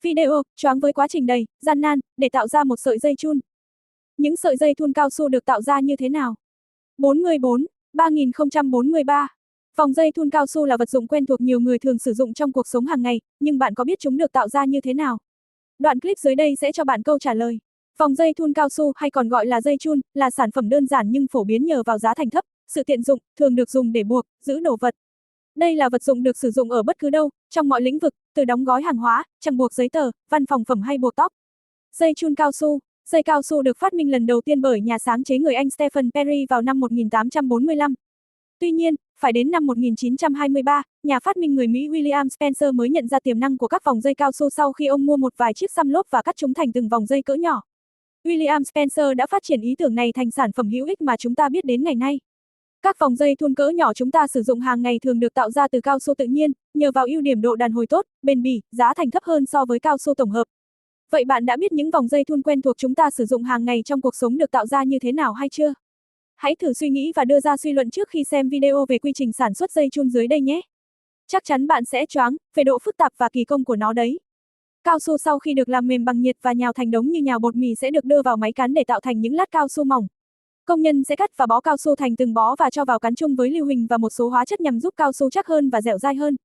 Video, choáng với quá trình đầy, gian nan, để tạo ra một sợi dây chun. Những sợi dây thun cao su được tạo ra như thế nào? 3043. Vòng dây thun cao su là vật dụng quen thuộc nhiều người thường sử dụng trong cuộc sống hàng ngày, nhưng bạn có biết chúng được tạo ra như thế nào? Đoạn clip dưới đây sẽ cho bạn câu trả lời. Vòng dây thun cao su hay còn gọi là dây chun, là sản phẩm đơn giản nhưng phổ biến nhờ vào giá thành thấp, sự tiện dụng, thường được dùng để buộc, giữ đồ vật. Đây là vật dụng được sử dụng ở bất cứ đâu, trong mọi lĩnh vực, từ đóng gói hàng hóa, chẳng buộc giấy tờ, văn phòng phẩm hay buộc tóc. Dây chun cao su. Dây cao su được phát minh lần đầu tiên bởi nhà sáng chế người Anh Stephen Perry vào năm 1845. Tuy nhiên, phải đến năm 1923, nhà phát minh người Mỹ William Spencer mới nhận ra tiềm năng của các vòng dây cao su sau khi ông mua một vài chiếc xăm lốp và cắt chúng thành từng vòng dây cỡ nhỏ. William Spencer đã phát triển ý tưởng này thành sản phẩm hữu ích mà chúng ta biết đến ngày nay. Các vòng dây thun cỡ nhỏ chúng ta sử dụng hàng ngày thường được tạo ra từ cao su tự nhiên, nhờ vào ưu điểm độ đàn hồi tốt, bền bỉ, giá thành thấp hơn so với cao su tổng hợp. Vậy bạn đã biết những vòng dây thun quen thuộc chúng ta sử dụng hàng ngày trong cuộc sống được tạo ra như thế nào hay chưa? Hãy thử suy nghĩ và đưa ra suy luận trước khi xem video về quy trình sản xuất dây chun dưới đây nhé. Chắc chắn bạn sẽ choáng về độ phức tạp và kỳ công của nó đấy. Cao su sau khi được làm mềm bằng nhiệt và nhào thành đống như nhào bột mì sẽ được đưa vào máy cán để tạo thành những lát cao su mỏng. Công nhân sẽ cắt và bó cao su thành từng bó và cho vào cán chung với lưu huỳnh và một số hóa chất nhằm giúp cao su chắc hơn và dẻo dai hơn.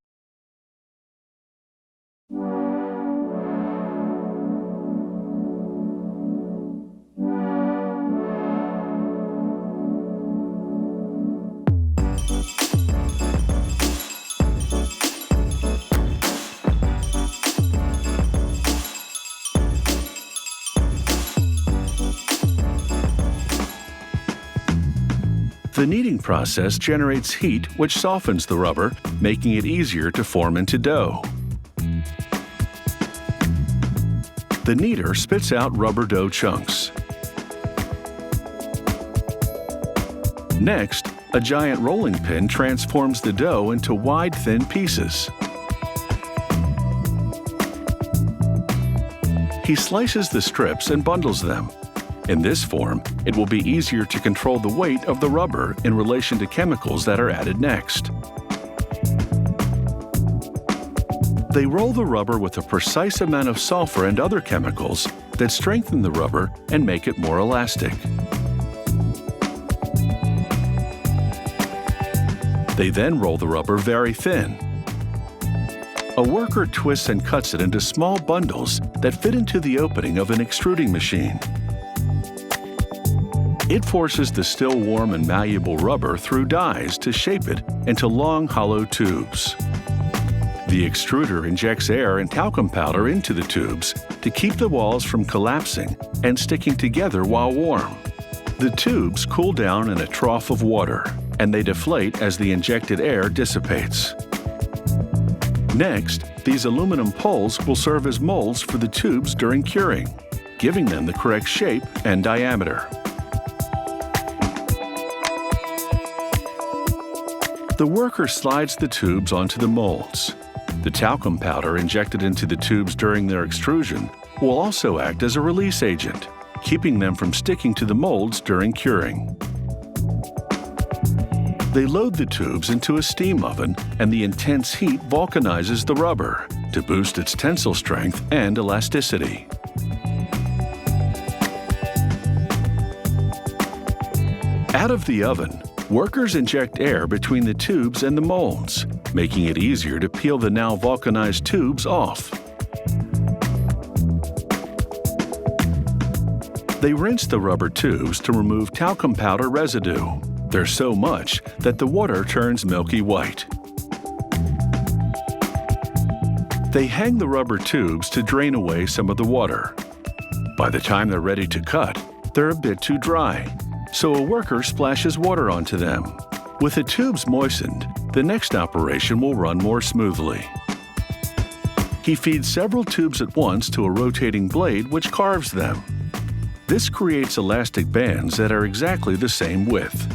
The kneading process generates heat which softens the rubber, making it easier to form into dough. The kneader spits out rubber dough chunks. Next, a giant rolling pin transforms the dough into wide, thin pieces. He slices the strips and bundles them. In this form, it will be easier to control the weight of the rubber in relation to chemicals that are added next. They roll the rubber with a precise amount of sulfur and other chemicals that strengthen the rubber and make it more elastic. They then roll the rubber very thin. A worker twists and cuts it into small bundles that fit into the opening of an extruding machine. It forces the still warm and malleable rubber through dies to shape it into long, hollow tubes. The extruder injects air and talcum powder into the tubes to keep the walls from collapsing and sticking together while warm. The tubes cool down in a trough of water, and they deflate as the injected air dissipates. Next, these aluminum poles will serve as molds for the tubes during curing, giving them the correct shape and diameter. The worker slides the tubes onto the molds. The talcum powder injected into the tubes during their extrusion will also act as a release agent, keeping them from sticking to the molds during curing. They load the tubes into a steam oven, and the intense heat vulcanizes the rubber to boost its tensile strength and elasticity. Out of the oven, workers inject air between the tubes and the molds, making it easier to peel the now vulcanized tubes off. They rinse the rubber tubes to remove talcum powder residue. There's so much that the water turns milky white. They hang the rubber tubes to drain away some of the water. By the time they're ready to cut, they're a bit too dry, so a worker splashes water onto them. With the tubes moistened, the next operation will run more smoothly. He feeds several tubes at once to a rotating blade which carves them. This creates elastic bands that are exactly the same width.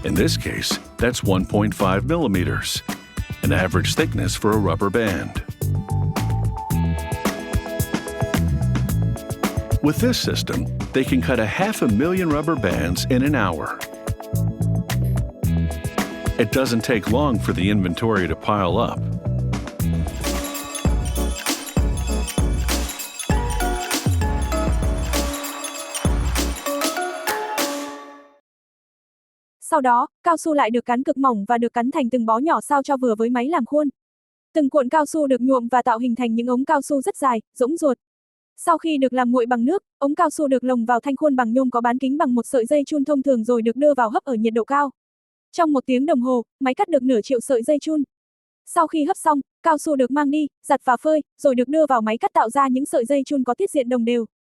In this case, that's 1.5 millimeters, an average thickness for a rubber band. With this system, they can cut 500,000 rubber bands in an hour. It doesn't take long for the inventory to pile up. Sau đó, cao su lại được cán cực mỏng và được cắn thành từng bó nhỏ sao cho vừa với máy làm khuôn. Từng cuộn cao su được nhuộm và tạo hình thành những ống cao su rất dài, rỗng ruột. Sau khi được làm nguội bằng nước, ống cao su được lồng vào thanh khuôn bằng nhôm có bán kính bằng một sợi dây chun thông thường rồi được đưa vào hấp ở nhiệt độ cao. Trong 1 tiếng đồng hồ, máy cắt được nửa triệu sợi dây chun. Sau khi hấp xong, cao su được mang đi, giặt và phơi, rồi được đưa vào máy cắt tạo ra những sợi dây chun có tiết diện đồng đều.